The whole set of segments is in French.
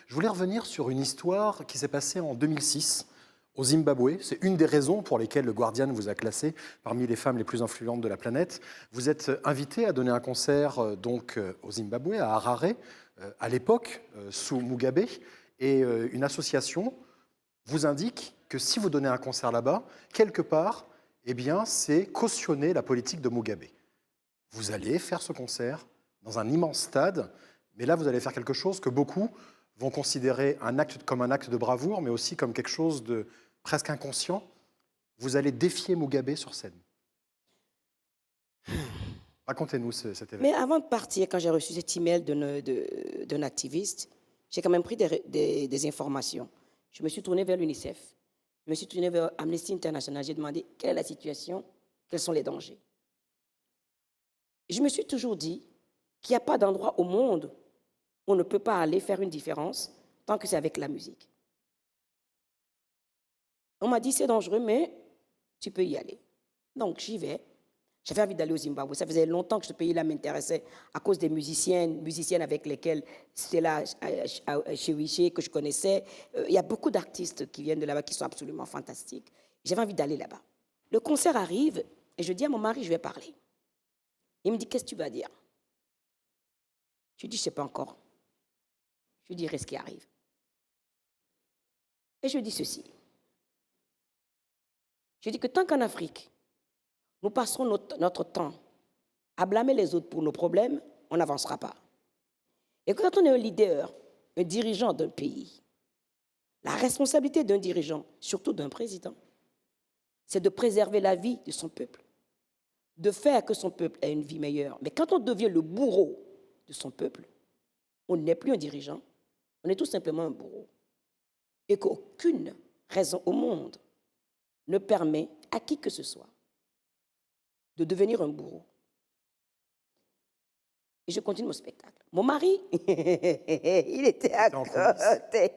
Je voulais revenir sur une histoire qui s'est passée en 2006 au Zimbabwe. C'est une des raisons pour lesquelles le Guardian vous a classé parmi les femmes les plus influentes de la planète. Vous êtes invité à donner un concert au Zimbabwe, à Harare, à l'époque, sous Mugabe. Et une association vous indique que si vous donnez un concert là-bas, quelque part, eh bien, c'est cautionner la politique de Mugabe. Vous allez faire ce concert dans un immense stade, mais là, vous allez faire quelque chose que beaucoup vont considérer comme un acte de bravoure, mais aussi comme quelque chose de presque inconscient. Vous allez défier Mugabe sur scène. Racontez-nous cet événement. Mais avant de partir, quand j'ai reçu cet email d'un activiste, j'ai quand même pris des informations. Je me suis tournée vers l'UNICEF, je me suis tournée vers Amnesty International, j'ai demandé quelle est la situation, quels sont les dangers. Je me suis toujours dit qu'il n'y a pas d'endroit au monde où on ne peut pas aller faire une différence tant que c'est avec la musique. On m'a dit c'est dangereux, mais tu peux y aller. Donc j'y vais. J'avais envie d'aller au Zimbabwe. Ça faisait longtemps que ce pays-là m'intéressait à cause des musiciennes avec lesquelles c'est là, chez Wiché, que je connaissais. Il y a beaucoup d'artistes qui viennent de là-bas qui sont absolument fantastiques. J'avais envie d'aller là-bas. Le concert arrive et je dis à mon mari, je vais parler. Il me dit, qu'est-ce que tu vas dire? Je lui dis, je ne sais pas encore. Je lui dis, ce qui arrive. Et je lui dis ceci. Je dis que tant qu'en Afrique, nous passerons notre temps à blâmer les autres pour nos problèmes, on n'avancera pas. Et quand on est un leader, un dirigeant d'un pays, la responsabilité d'un dirigeant, surtout d'un président, c'est de préserver la vie de son peuple, de faire que son peuple ait une vie meilleure. Mais quand on devient le bourreau de son peuple, on n'est plus un dirigeant, on est tout simplement un bourreau. Et qu'aucune raison au monde ne permet à qui que ce soit de devenir un bourreau. Et je continue mon spectacle. Mon mari, il était à côté.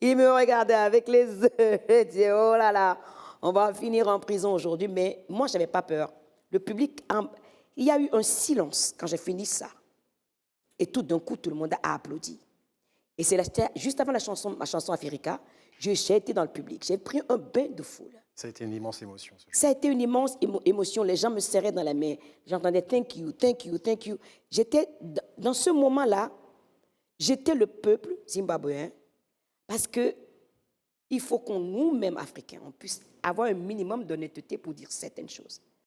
Il me regardait avec les yeux. Il disait, oh là là, on va finir en prison aujourd'hui. Mais moi, je n'avais pas peur. Le public, il y a eu un silence quand j'ai fini ça. Et tout d'un coup, tout le monde a applaudi. Et c'est juste avant ma chanson Africa, j'ai été dans le public. J'ai pris un bain de foule. Ça a été une immense émotion. Ça a été une immense émotion. Les gens me serraient dans la main. J'entendais thank you, thank you, thank you. J'étais, dans ce moment-là, j'étais le peuple zimbabwéen parce qu'il faut qu'on, nous-mêmes, Africains, on puisse avoir un minimum d'honnêteté pour dire certaines choses.